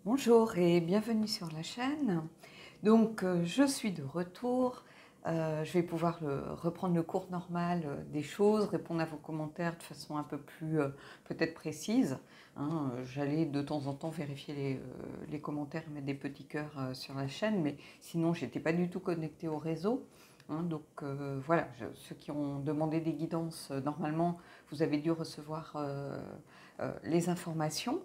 Bonjour et bienvenue sur la chaîne. Donc, je suis de retour. Je vais pouvoir reprendre le cours normal des choses, répondre à vos commentaires de façon un peu plus peut-être précise. J'allais de temps en temps vérifier les commentaires, mettre des petits cœurs sur la chaîne, mais sinon, je n'étais pas du tout connectée au réseau. Donc voilà, ceux qui ont demandé des guidances, normalement, vous avez dû recevoir les informations.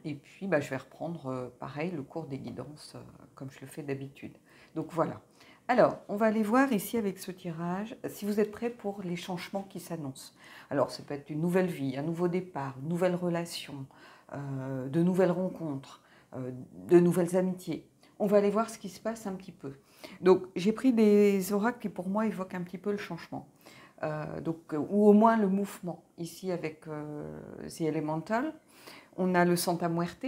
Et puis, je vais reprendre pareil le cours des guidances comme je le fais d'habitude. Donc voilà. Alors, on va aller voir ici avec ce tirage si vous êtes prêts pour les changements qui s'annoncent. Alors, ça peut être une nouvelle vie, un nouveau départ, une nouvelle relation, de nouvelles rencontres, de nouvelles amitiés. On va aller voir ce qui se passe un petit peu. Donc, j'ai pris des oracles qui pour moi évoquent un petit peu le changement. Ou au moins le mouvement, ici avec The Elemental. On a le Santa Muerte,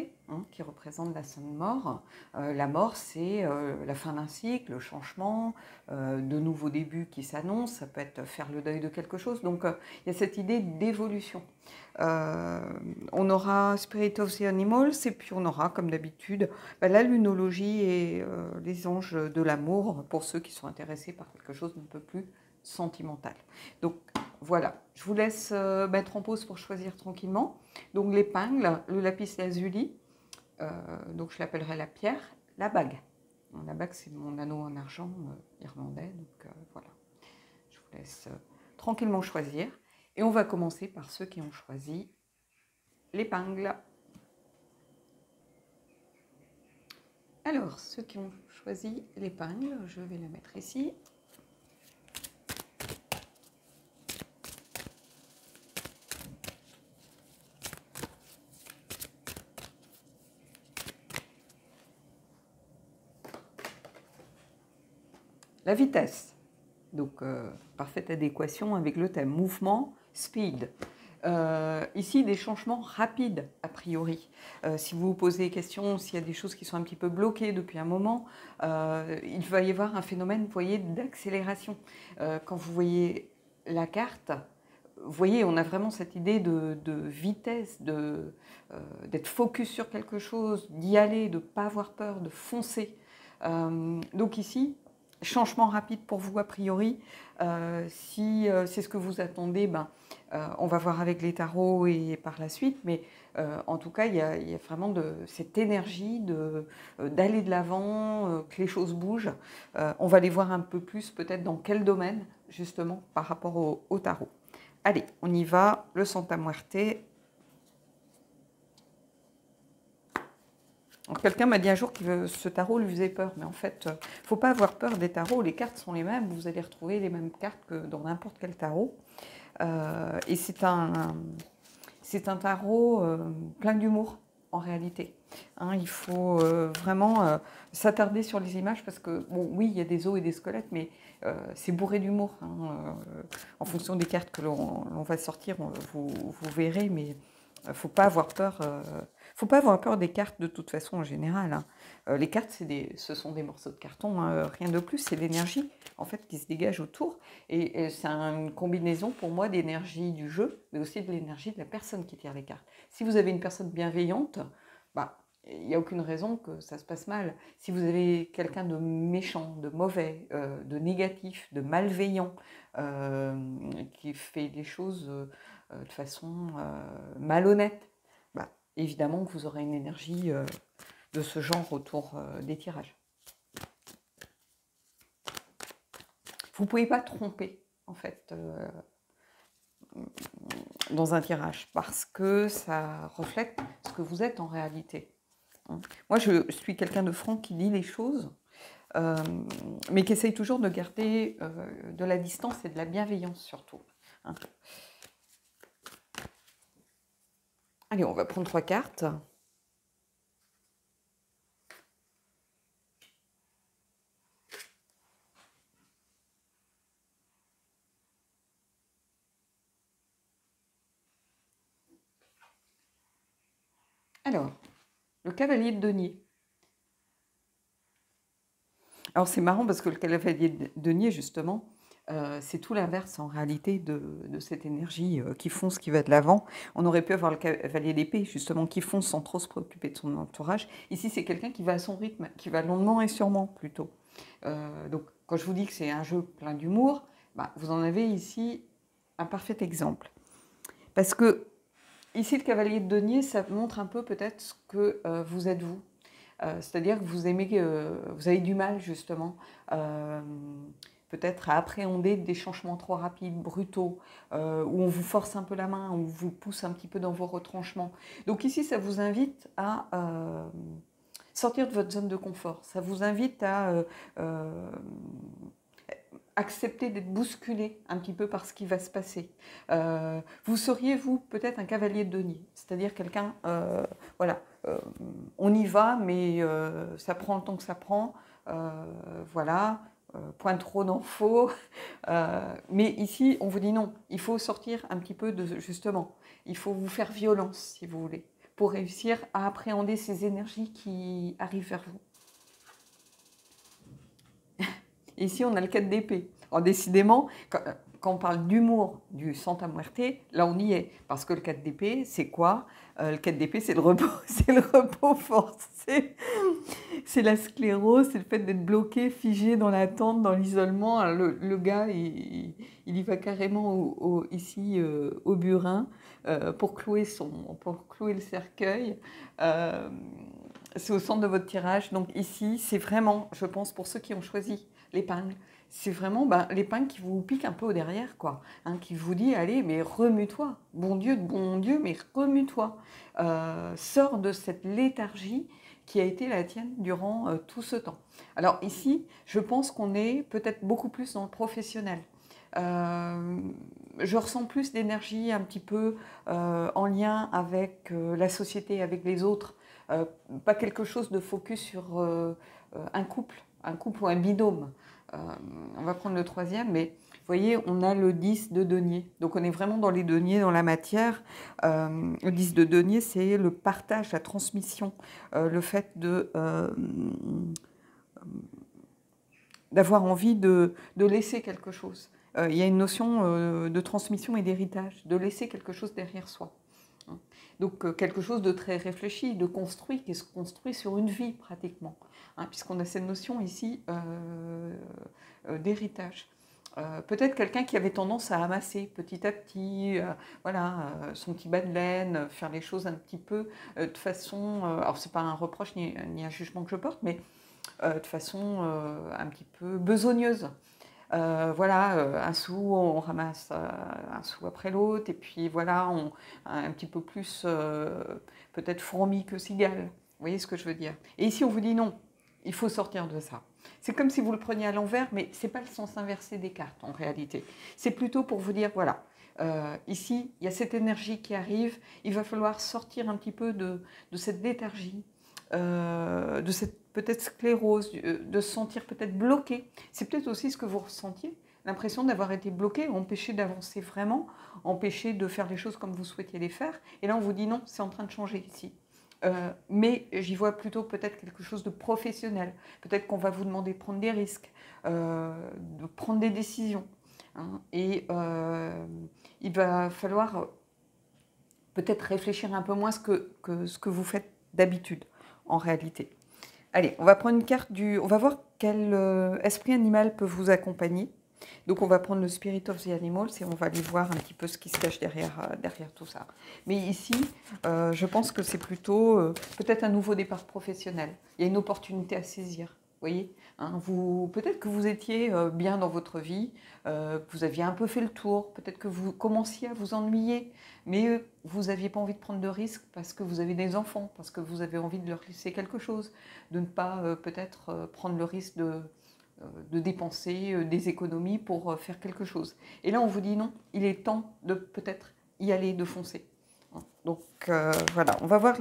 qui représente la Sainte Mort. La mort, c'est la fin d'un cycle, le changement, de nouveaux débuts qui s'annoncent. Ça peut être faire le deuil de quelque chose. Donc, il y a cette idée d'évolution. On aura Spirit of the Animals, et puis on aura, comme d'habitude, la lunologie et les anges de l'amour, pour ceux qui sont intéressés par quelque chose d'un peu plus sentimental. Donc, voilà, je vous laisse mettre en pause pour choisir tranquillement. Donc l'épingle, le lapis lazuli, donc je l'appellerai la pierre, la bague. La bague, c'est mon anneau en argent irlandais, donc voilà. Je vous laisse tranquillement choisir. Et on va commencer par ceux qui ont choisi l'épingle. Alors, ceux qui ont choisi l'épingle, je vais la mettre ici. La vitesse, donc parfaite adéquation avec le thème mouvement, speed. Ici, des changements rapides, a priori. Si vous vous posez des questions, s'il y a des choses qui sont un petit peu bloquées depuis un moment, il va y avoir un phénomène, vous voyez, d'accélération. Quand vous voyez la carte, vous voyez, on a vraiment cette idée de vitesse, d'être focus sur quelque chose, d'y aller, de ne pas avoir peur, de foncer. Donc ici, changement rapide pour vous a priori. Si c'est ce que vous attendez, on va voir avec les tarots et par la suite. Mais en tout cas, il y a vraiment cette énergie d'aller de l'avant, que les choses bougent. On va les voir un peu plus peut-être dans quel domaine, justement, par rapport au tarot. Allez, on y va. Le Santa Muerte. Quelqu'un m'a dit un jour que ce tarot lui faisait peur, mais en fait, il ne faut pas avoir peur des tarots. Les cartes sont les mêmes, vous allez retrouver les mêmes cartes que dans n'importe quel tarot. Et c'est un tarot plein d'humour, en réalité. Il faut vraiment s'attarder sur les images parce que, bon, oui, il y a des os et des squelettes, mais c'est bourré d'humour. En fonction des cartes que l'on va sortir, vous verrez, mais il ne faut pas avoir peur. Faut pas avoir peur des cartes de toute façon en général. Les cartes, ce sont des morceaux de carton, rien de plus. C'est l'énergie en fait qui se dégage autour. Et c'est une combinaison pour moi d'énergie du jeu, mais aussi de l'énergie de la personne qui tire les cartes. Si vous avez une personne bienveillante, il n'y a aucune raison que ça se passe mal. Si vous avez quelqu'un de méchant, de mauvais, de négatif, de malveillant, qui fait les choses de façon malhonnête, évidemment que vous aurez une énergie de ce genre autour des tirages. Vous ne pouvez pas tromper, en fait, dans un tirage, parce que ça reflète ce que vous êtes en réalité. Moi, je suis quelqu'un de franc qui dit les choses, mais qui essaye toujours de garder de la distance et de la bienveillance surtout. Allez, on va prendre 3 cartes. Alors, le cavalier de denier. Alors c'est marrant parce que le cavalier de denier, justement, c'est tout l'inverse en réalité de cette énergie qui fonce, qui va de l'avant. On aurait pu avoir le cavalier d'épée, justement, qui fonce sans trop se préoccuper de son entourage. Ici, c'est quelqu'un qui va à son rythme, qui va lentement et sûrement plutôt. Donc, quand je vous dis que c'est un jeu plein d'humour, bah, vous en avez ici un parfait exemple. Parce que ici, le cavalier de denier, ça montre un peu peut-être ce que vous êtes vous. C'est-à-dire que vous aimez, vous avez du mal justement peut-être à appréhender des changements trop rapides, brutaux, où on vous force un peu la main, où on vous pousse un petit peu dans vos retranchements. Donc ici, ça vous invite à sortir de votre zone de confort. Ça vous invite à accepter d'être bousculé un petit peu par ce qui va se passer. Vous seriez, vous, peut-être un cavalier de denier, c'est-à-dire quelqu'un, voilà, on y va, mais ça prend le temps que ça prend, voilà, point trop d'en faux. Mais ici, on vous dit non, il faut sortir un petit peu de, justement, il faut vous faire violence, si vous voulez, pour réussir à appréhender ces énergies qui arrivent vers vous. Ici, on a le 4 d'épée. Alors, décidément, quand on parle d'humour du Santa Muerte, là, on y est. Parce que le 4 d'épée, c'est quoi? Le 4 d'épée, c'est le repos, c'est le repos forcé. C'est la sclérose, c'est le fait d'être bloqué, figé dans l'attente, dans l'isolement. Le gars, il y va carrément ici au burin pour clouer le cercueil. C'est au centre de votre tirage. Donc ici, c'est vraiment, je pense, pour ceux qui ont choisi l'épingle, c'est vraiment l'épingle qui vous pique un peu au derrière, quoi, hein, qui vous dit, allez, mais remue-toi, bon Dieu, mais remue-toi. Sors de cette léthargie qui a été la tienne durant tout ce temps. Alors ici, je pense qu'on est peut-être beaucoup plus dans le professionnel. Je ressens plus d'énergie un petit peu en lien avec la société, avec les autres. Pas quelque chose de focus sur un couple ou un binôme. On va prendre le troisième, mais vous voyez, on a le 10 de denier. Donc on est vraiment dans les deniers, dans la matière. Le 10 de denier, c'est le partage, la transmission, le fait d'avoir envie de laisser quelque chose. Il y a une notion de transmission et d'héritage, de laisser quelque chose derrière soi. Donc quelque chose de très réfléchi, de construit, qui se construit sur une vie pratiquement, hein, puisqu'on a cette notion ici d'héritage. Peut-être quelqu'un qui avait tendance à amasser petit à petit, voilà, son petit bas de laine, faire les choses un petit peu de façon, alors c'est pas un reproche ni un jugement que je porte, mais de façon un petit peu besogneuse. Voilà, un sou, on ramasse un sou après l'autre, et puis voilà, un petit peu plus peut-être fourmi que cigale. Vous voyez ce que je veux dire? Et ici, on vous dit non, il faut sortir de ça. C'est comme si vous le preniez à l'envers, mais ce n'est pas le sens inversé des cartes en réalité. C'est plutôt pour vous dire, voilà, ici, il y a cette énergie qui arrive, il va falloir sortir un petit peu de cette léthargie, de cette peut-être sclérose, de se sentir peut-être bloqué. C'est peut-être aussi ce que vous ressentiez, l'impression d'avoir été bloqué, empêché d'avancer vraiment, empêché de faire les choses comme vous souhaitiez les faire. Et là, on vous dit non, c'est en train de changer ici. Mais j'y vois plutôt peut-être quelque chose de professionnel. Peut-être qu'on va vous demander de prendre des risques, de prendre des décisions. Hein, et il va falloir peut-être réfléchir un peu moins ce que vous faites d'habitude, en réalité. Allez, on va prendre une carte on va voir quel esprit animal peut vous accompagner. Donc on va prendre le Spirit of the Animals et on va aller voir un petit peu ce qui se cache derrière tout ça. Mais ici, je pense que c'est plutôt peut-être un nouveau départ professionnel. Il y a une opportunité à saisir, vous voyez, hein, peut-être que vous étiez bien dans votre vie, que vous aviez un peu fait le tour, peut-être que vous commenciez à vous ennuyer, mais vous n'aviez pas envie de prendre de risques parce que vous avez des enfants, parce que vous avez envie de leur laisser quelque chose, de ne pas peut-être prendre le risque de dépenser des économies pour faire quelque chose. Et là, on vous dit non, il est temps de peut-être y aller, de foncer. Donc voilà, on va voir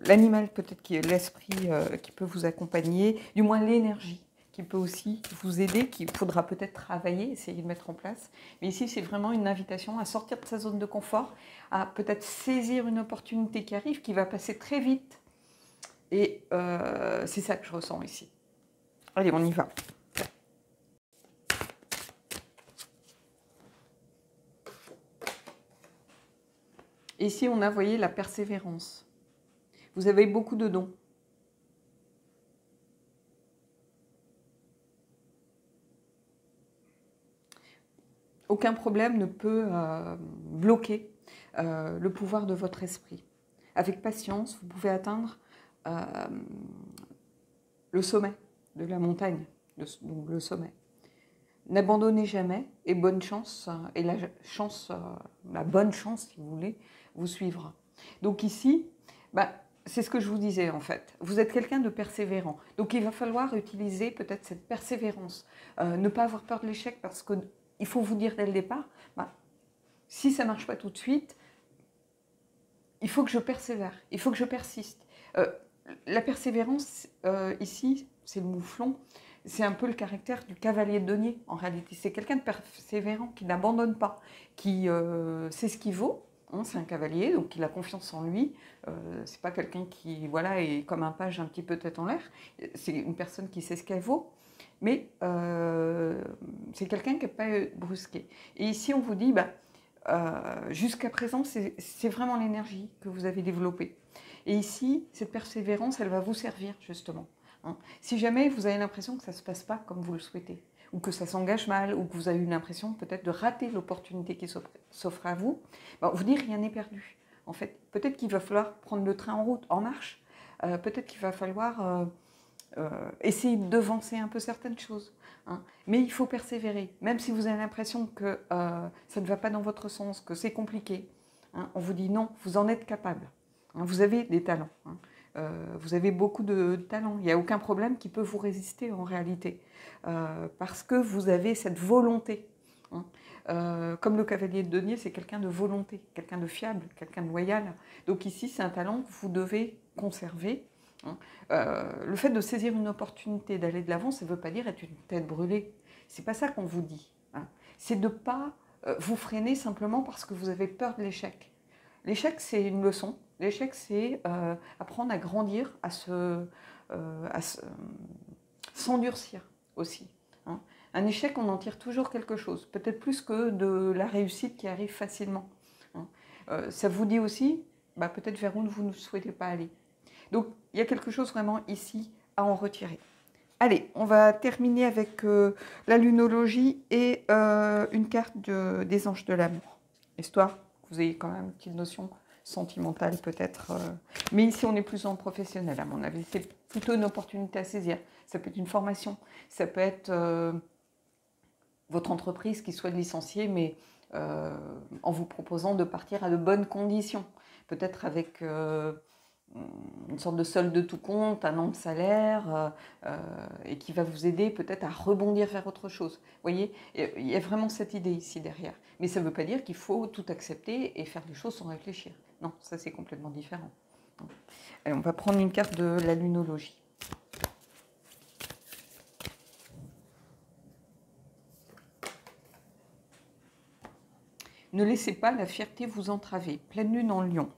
l'animal peut-être qui est l'esprit qui peut vous accompagner, du moins l'énergie qui peut aussi vous aider, qu'il faudra peut-être travailler, essayer de mettre en place. Mais ici, c'est vraiment une invitation à sortir de sa zone de confort, à peut-être saisir une opportunité qui arrive, qui va passer très vite. Et c'est ça que je ressens ici. Allez, on y va. Et ici, on a, vous voyez, la persévérance. Vous avez beaucoup de dons. Aucun problème ne peut bloquer le pouvoir de votre esprit. Avec patience, vous pouvez atteindre le sommet de la montagne, donc le sommet. N'abandonnez jamais et bonne chance, et la bonne chance, si vous voulez, vous suivra. Donc ici, c'est ce que je vous disais en fait. Vous êtes quelqu'un de persévérant. Donc il va falloir utiliser peut-être cette persévérance. Ne pas avoir peur de l'échec parce qu'il faut vous dire dès le départ, si ça ne marche pas tout de suite, il faut que je persévère, il faut que je persiste. La persévérance, ici, c'est le mouflon, c'est un peu le caractère du cavalier de denier, en réalité. C'est quelqu'un de persévérant, qui n'abandonne pas, qui sait ce qu'il vaut. Hein, c'est un cavalier, donc il a confiance en lui. C'est pas quelqu'un qui est comme un page un petit peu tête en l'air. C'est une personne qui sait ce qu'elle vaut. Mais c'est quelqu'un qui n'est pas brusqué. Et ici, on vous dit, jusqu'à présent, c'est vraiment l'énergie que vous avez développée. Et ici, cette persévérance, elle va vous servir, justement. Hein. Si jamais vous avez l'impression que ça ne se passe pas comme vous le souhaitez, ou que ça s'engage mal, ou que vous avez eu l'impression peut-être de rater l'opportunité qui s'offre à vous, vous dites rien n'est perdu. En fait, peut-être qu'il va falloir prendre le train en route, en marche. Peut-être qu'il va falloir essayer de devancer un peu certaines choses. Hein. Mais il faut persévérer. Même si vous avez l'impression que ça ne va pas dans votre sens, que c'est compliqué, hein, on vous dit non, vous en êtes capable. Hein, vous avez des talents. Hein. Vous avez beaucoup de talents. Il n'y a aucun problème qui peut vous résister en réalité. Parce que vous avez cette volonté. Hein. Comme le cavalier de denier, c'est quelqu'un de volonté, quelqu'un de fiable, quelqu'un de loyal. Donc ici, c'est un talent que vous devez conserver. Hein. Le fait de saisir une opportunité, d'aller de l'avant, ça ne veut pas dire être une tête brûlée. C'est pas ça qu'on vous dit. Hein. C'est de ne pas vous freiner simplement parce que vous avez peur de l'échec. L'échec, c'est une leçon. L'échec, c'est apprendre à grandir, à s'endurcir aussi. Hein. Un échec, on en tire toujours quelque chose, peut-être plus que de la réussite qui arrive facilement. Hein. Ça vous dit aussi peut-être vers où vous ne souhaitez pas aller. Donc, il y a quelque chose vraiment ici à en retirer. Allez, on va terminer avec la lunologie et une carte des anges de l'amour. Histoire que vous ayez quand même une petite notion sentimentale peut-être. Mais ici, on est plus en professionnel, à mon avis. C'est plutôt une opportunité à saisir. Ça peut être une formation, ça peut être votre entreprise qui souhaite licencier, mais en vous proposant de partir à de bonnes conditions. Peut-être avec une sorte de solde de tout compte, un an de salaire, et qui va vous aider peut-être à rebondir vers autre chose. Vous voyez, il y a vraiment cette idée ici derrière. Mais ça ne veut pas dire qu'il faut tout accepter et faire les choses sans réfléchir. Non, ça c'est complètement différent. Allez, on va prendre une carte de la lunologie. Ne laissez pas la fierté vous entraver. Pleine lune en lion.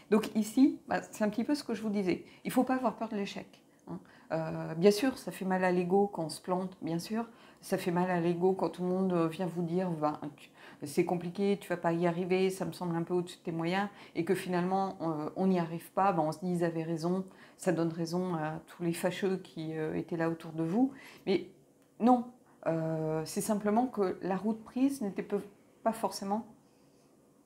Donc ici, c'est un petit peu ce que je vous disais. Il ne faut pas avoir peur de l'échec. Hein. Bien sûr, ça fait mal à l'ego quand on se plante, bien sûr. Ça fait mal à l'ego quand tout le monde vient vous dire c'est compliqué, tu ne vas pas y arriver, ça me semble un peu au-dessus de tes moyens, et que finalement, on n'y arrive pas. On se dit, ils avaient raison, ça donne raison à tous les fâcheux qui étaient là autour de vous. Mais non, c'est simplement que la route prise n'était pas forcément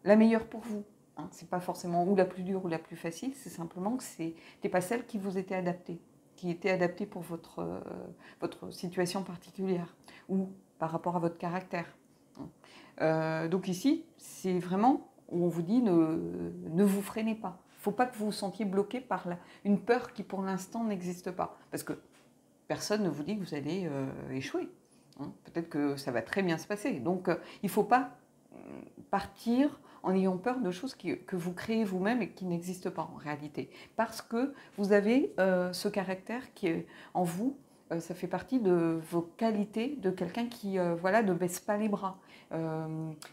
la meilleure pour vous. Hein. Ce n'est pas forcément ou la plus dure ou la plus facile, c'est simplement que ce n'était pas celle qui vous était adaptée, qui était adaptée pour votre situation particulière ou par rapport à votre caractère. Donc ici, c'est vraiment où on vous dit ne vous freinez pas. Il ne faut pas que vous vous sentiez bloqué par une peur qui pour l'instant n'existe pas. Parce que personne ne vous dit que vous allez échouer. Hein. Peut-être que ça va très bien se passer. Donc il ne faut pas partir en ayant peur de choses que vous créez vous-même et qui n'existent pas en réalité. Parce que vous avez ce caractère qui est en vous, ça fait partie de vos qualités, de quelqu'un qui ne baisse pas les bras.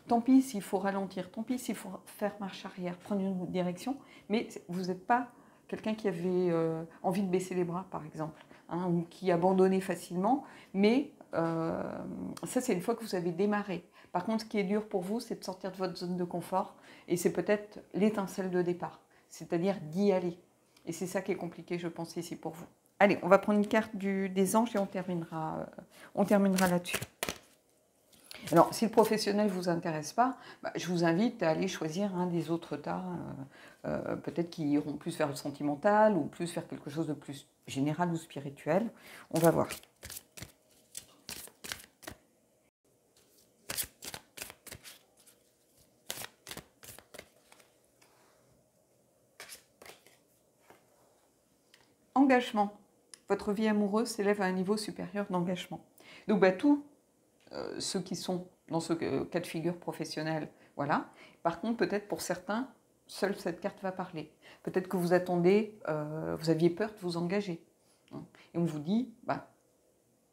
Tant pis s'il faut ralentir, tant pis s'il faut faire marche arrière, prendre une direction, mais vous n'êtes pas quelqu'un qui avait envie de baisser les bras, par exemple, hein, ou qui abandonnait facilement, mais ça c'est une fois que vous avez démarré. Par contre, ce qui est dur pour vous, c'est de sortir de votre zone de confort et c'est peut-être l'étincelle de départ, c'est-à-dire d'y aller. Et c'est ça qui est compliqué, je pense, ici pour vous. Allez, on va prendre une carte des anges et on terminera là-dessus. Alors, si le professionnel ne vous intéresse pas, je vous invite à aller choisir un des autres tas, peut-être qui iront plus vers le sentimental ou plus vers quelque chose de plus général ou spirituel. On va voir. Engagement. Votre vie amoureuse s'élève à un niveau supérieur d'engagement. Donc, tous ceux qui sont dans ce cas de figure professionnel, voilà. Par contre, peut-être pour certains, seule cette carte va parler. Peut-être que vous attendez, vous aviez peur de vous engager. Et on vous dit,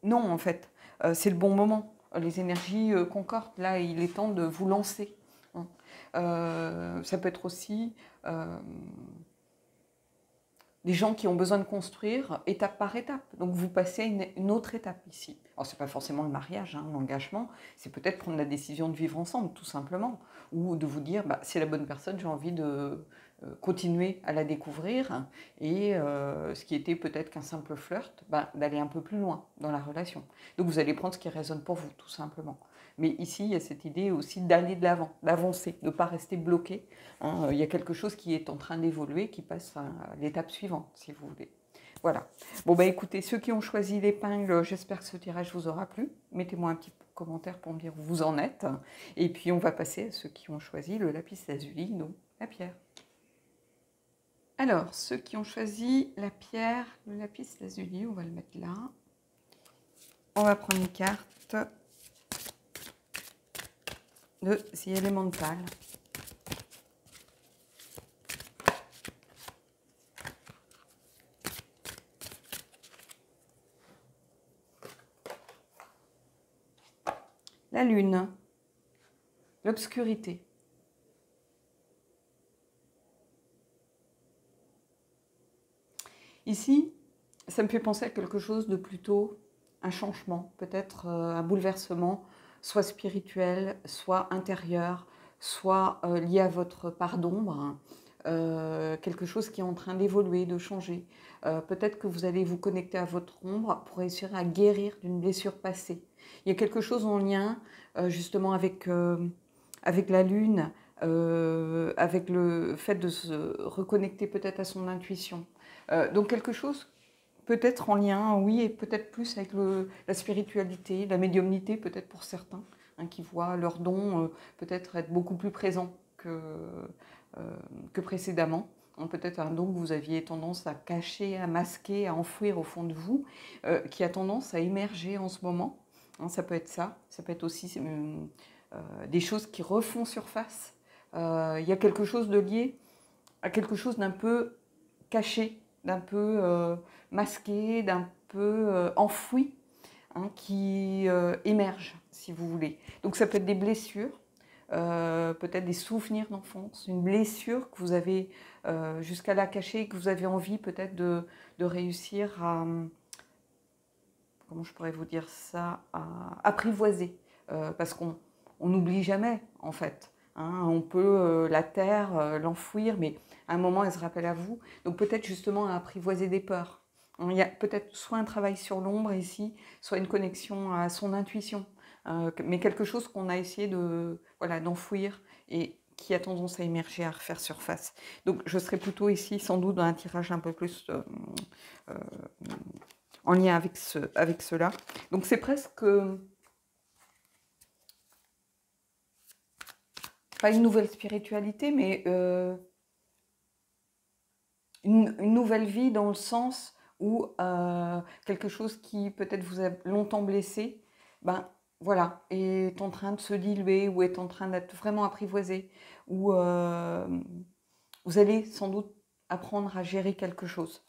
non, en fait, c'est le bon moment. Les énergies concordent. Là, il est temps de vous lancer. Ça peut être aussi des gens qui ont besoin de construire étape par étape. Donc, vous passez à une autre étape ici. Alors, ce n'est pas forcément le mariage, l'engagement. C'est peut-être prendre la décision de vivre ensemble, tout simplement. Ou de vous dire, c'est la bonne personne, j'ai envie de continuer à la découvrir. Et ce qui était peut-être qu'un simple flirt, d'aller un peu plus loin dans la relation. Donc, vous allez prendre ce qui résonne pour vous, tout simplement. Mais ici, il y a cette idée aussi d'aller de l'avant, d'avancer, de ne pas rester bloqué. Il y a quelque chose qui est en train d'évoluer, qui passe à l'étape suivante, si vous voulez. Voilà. Bon, écoutez, ceux qui ont choisi l'épingle, j'espère que ce tirage vous aura plu. Mettez-moi un petit commentaire pour me dire où vous en êtes. Et puis, on va passer à ceux qui ont choisi le lapis lazuli, donc la pierre. Alors, ceux qui ont choisi la pierre, le lapis lazuli, on va le mettre là. On va prendre une carte de The Elemental. La lune, l'obscurité. Ici, ça me fait penser à quelque chose de plutôt un changement, peut-être un bouleversement, soit spirituel, soit intérieur, soit lié à votre part d'ombre, quelque chose qui est en train d'évoluer, de changer. Peut-être que vous allez vous connecter à votre ombre pour réussir à guérir d'une blessure passée. Il y a quelque chose en lien justement avec la lune, avec le fait de se reconnecter peut-être à son intuition. Donc quelque chose peut-être en lien, oui, et peut-être plus avec la spiritualité, la médiumnité peut-être pour certains, qui voient leurs dons peut-être être beaucoup plus présents que précédemment. Peut-être un don que vous aviez tendance à cacher, à masquer, à enfouir au fond de vous, qui a tendance à émerger en ce moment. Ça peut être ça, ça peut être aussi des choses qui refont surface. Il y a quelque chose de lié à quelque chose d'un peu caché, d'un peu masqué, d'un peu enfoui, qui émerge, si vous voulez. Donc ça peut être des blessures, peut-être des souvenirs d'enfance, une blessure que vous avez jusqu'à là cachée, que vous avez envie peut-être de réussir à, comment je pourrais vous dire ça, à apprivoiser, parce qu'on n'oublie jamais, en fait. On peut la taire, l'enfouir, mais à un moment, elle se rappelle à vous. Donc peut-être justement à apprivoiser des peurs. Il y a peut-être soit un travail sur l'ombre ici, soit une connexion à son intuition, mais quelque chose qu'on a essayé d'enfouir et qui a tendance à émerger, à refaire surface. Donc je serais plutôt ici sans doute dans un tirage un peu plus en lien avec cela. Donc c'est presque pas une nouvelle spiritualité, mais une nouvelle vie dans le sens où quelque chose qui peut-être vous a longtemps blessé, voilà, est en train de se diluer ou est en train d'être vraiment apprivoisé, ou vous allez sans doute apprendre à gérer quelque chose.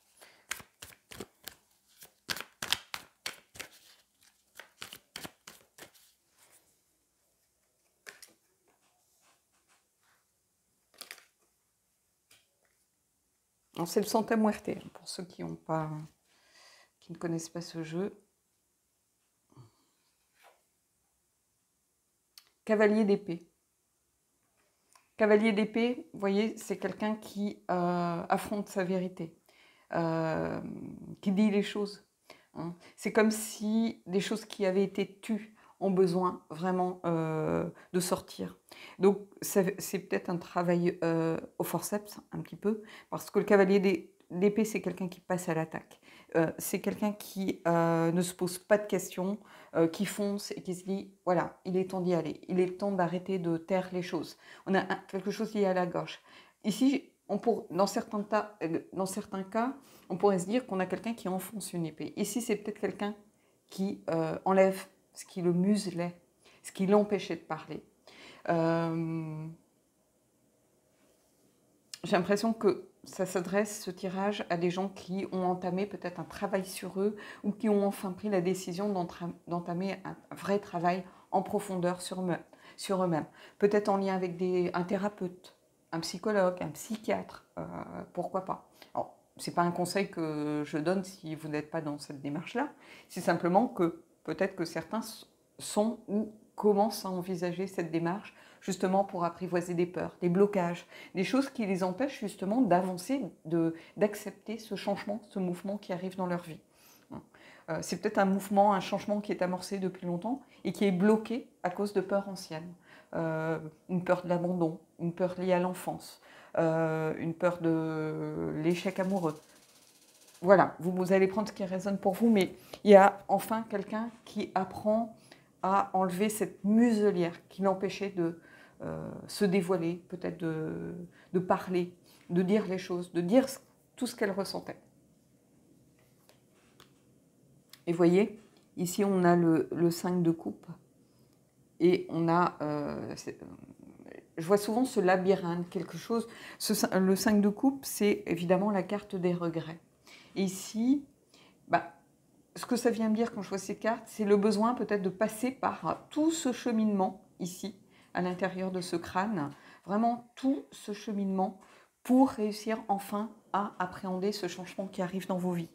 C'est le Santa Muerte, pour ceux qui ne connaissent pas ce jeu. Cavalier d'épée. Cavalier d'épée, vous voyez, c'est quelqu'un qui affronte sa vérité, qui dit les choses. Hein. C'est comme si des choses qui avaient été tues ont besoin vraiment de sortir. Donc c'est peut-être un travail au forceps, un petit peu, parce que le cavalier d'épée, c'est quelqu'un qui passe à l'attaque. C'est quelqu'un qui ne se pose pas de questions, qui fonce et qui se dit, voilà, il est temps d'y aller, il est temps d'arrêter de taire les choses. On a quelque chose lié à la gorge. Ici, dans certains cas, on pourrait se dire qu'on a quelqu'un qui enfonce une épée. Ici, c'est peut-être quelqu'un qui enlève ce qui le muselait, ce qui l'empêchait de parler. J'ai l'impression que ça s'adresse, ce tirage, à des gens qui ont entamé peut-être un travail sur eux ou qui ont enfin pris la décision d'entamer un vrai travail en profondeur sur eux-mêmes. Peut-être en lien avec un thérapeute, un psychologue, un psychiatre, pourquoi pas. Ce n'est pas un conseil que je donne si vous n'êtes pas dans cette démarche-là, c'est simplement que peut-être que certains sont ou commencent à envisager cette démarche justement pour apprivoiser des peurs, des blocages, des choses qui les empêchent justement d'avancer, d'accepter ce changement, ce mouvement qui arrive dans leur vie. C'est peut-être un mouvement, un changement qui est amorcé depuis longtemps et qui est bloqué à cause de peurs anciennes. Une peur de l'abandon, une peur liée à l'enfance, une peur de l'échec amoureux. Voilà, vous allez prendre ce qui résonne pour vous, mais il y a enfin quelqu'un qui apprend à enlever cette muselière qui l'empêchait de se dévoiler, peut-être de parler, de dire les choses, de dire tout ce qu'elle ressentait. Et vous voyez, ici on a le 5 de coupe et on a, je vois souvent ce labyrinthe, quelque chose, le 5 de coupe, c'est évidemment la carte des regrets. Et ici, ce que ça vient me dire quand je vois ces cartes, c'est le besoin peut-être de passer par tout ce cheminement ici, à l'intérieur de ce crâne, vraiment tout ce cheminement pour réussir enfin à appréhender ce changement qui arrive dans vos vies.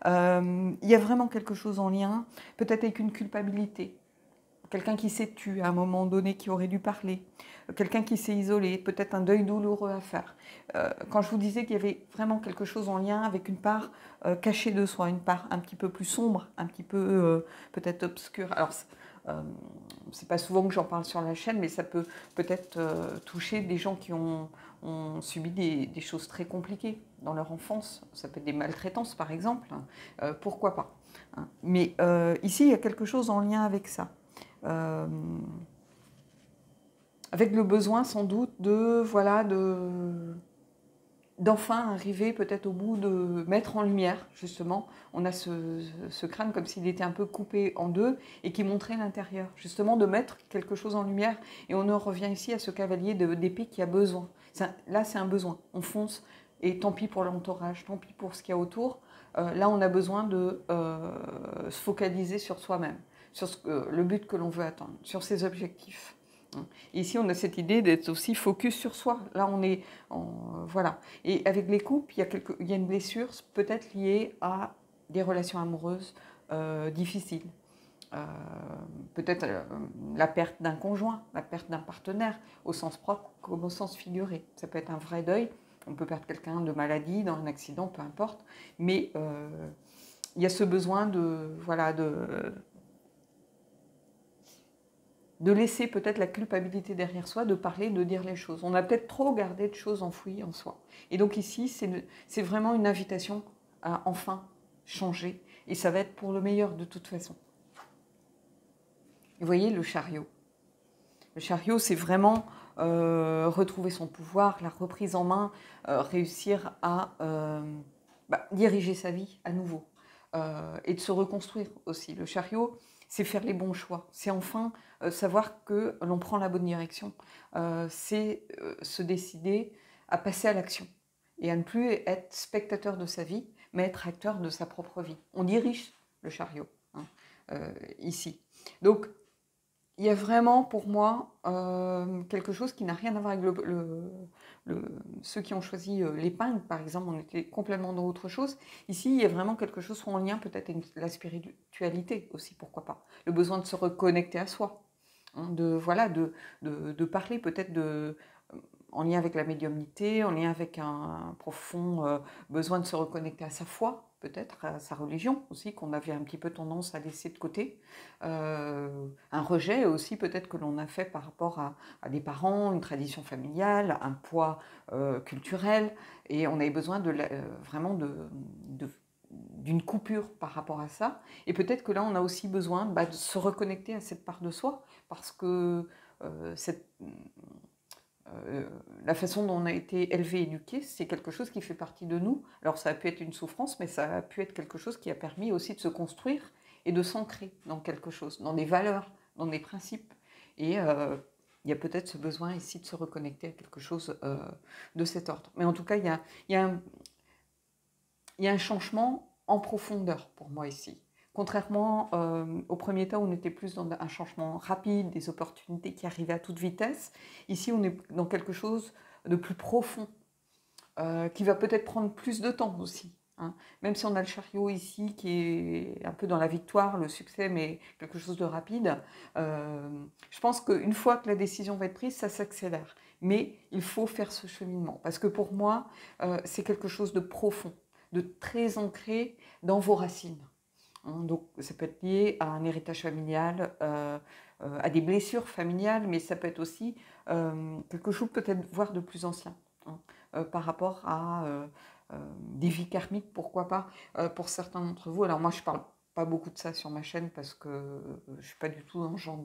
Il y a vraiment quelque chose en lien, peut-être avec une culpabilité, quelqu'un qui s'est tué à un moment donné qui aurait dû parler, quelqu'un qui s'est isolé, peut-être un deuil douloureux à faire. Quand je vous disais qu'il y avait vraiment quelque chose en lien avec une part cachée de soi, une part un petit peu plus sombre, un petit peu peut-être obscure. Alors, c'est pas souvent que j'en parle sur la chaîne, mais ça peut peut-être toucher des gens qui ont subi des choses très compliquées dans leur enfance. Ça peut être des maltraitances, par exemple. Pourquoi pas, hein. Mais ici, il y a quelque chose en lien avec ça. Avec le besoin sans doute d'enfin arriver peut-être au bout de mettre en lumière, justement. On a ce crâne comme s'il était un peu coupé en deux et qui montrait l'intérieur, justement de mettre quelque chose en lumière. Et on en revient ici à ce cavalier d'épée qui a besoin. Là, c'est un besoin. On fonce et tant pis pour l'entourage, tant pis pour ce qu'il y a autour. Là, on a besoin de se focaliser sur soi-même, sur le but que l'on veut atteindre, sur ses objectifs. Et ici, on a cette idée d'être aussi focus sur soi. Là, on est voilà. Et avec les couples, il y a une blessure peut-être liée à des relations amoureuses difficiles. Peut-être la perte d'un conjoint, la perte d'un partenaire, au sens propre comme au sens figuré. Ça peut être un vrai deuil. On peut perdre quelqu'un de maladie, dans un accident, peu importe. Mais il y a ce besoin de laisser peut-être la culpabilité derrière soi, de parler, de dire les choses. On a peut-être trop gardé de choses enfouies en soi. Et donc ici, c'est vraiment une invitation à enfin changer. Et ça va être pour le meilleur de toute façon. Vous voyez le chariot. Le chariot, c'est vraiment retrouver son pouvoir, la reprise en main, réussir à diriger sa vie à nouveau. Et de se reconstruire aussi. Le chariot, c'est faire les bons choix. C'est enfin savoir que l'on prend la bonne direction. C'est se décider à passer à l'action et à ne plus être spectateur de sa vie, mais être acteur de sa propre vie. On dirige le chariot, hein, ici. Donc, il y a vraiment pour moi quelque chose qui n'a rien à voir avec ceux qui ont choisi l'épingle, par exemple, on était complètement dans autre chose. Ici, il y a vraiment quelque chose en lien peut-être avec la spiritualité aussi, pourquoi pas. Le besoin de se reconnecter à soi. hein, voilà, de parler peut-être en lien avec la médiumnité, en lien avec un profond besoin de se reconnecter à sa foi, peut-être, à sa religion aussi, qu'on avait un petit peu tendance à laisser de côté. Un rejet aussi peut-être que l'on a fait par rapport à des parents, une tradition familiale, un poids culturel, et on avait besoin vraiment d'une coupure par rapport à ça. Et peut-être que là, on a aussi besoin de se reconnecter à cette part de soi, parce que cette la façon dont on a été élevé, éduqué, c'est quelque chose qui fait partie de nous. Alors ça a pu être une souffrance, mais ça a pu être quelque chose qui a permis aussi de se construire et de s'ancrer dans quelque chose, dans des valeurs, dans des principes. Et il y a peut-être ce besoin ici de se reconnecter à quelque chose de cet ordre. Mais en tout cas, il y a un changement en profondeur pour moi ici. Contrairement au premier temps où on était plus dans un changement rapide, des opportunités qui arrivaient à toute vitesse, ici on est dans quelque chose de plus profond, qui va peut-être prendre plus de temps aussi. Hein. Même si on a le chariot ici qui est un peu dans la victoire, le succès, mais quelque chose de rapide, je pense qu'une fois que la décision va être prise, ça s'accélère. Mais il faut faire ce cheminement, parce que pour moi, c'est quelque chose de profond, de très ancré dans vos racines. Donc, ça peut être lié à un héritage familial, à des blessures familiales, mais ça peut être aussi quelque chose peut-être voire de plus ancien, hein, par rapport à des vies karmiques, pourquoi pas, pour certains d'entre vous. Alors moi, je parle pas beaucoup de ça sur ma chaîne parce que je suis pas du tout dans ce genre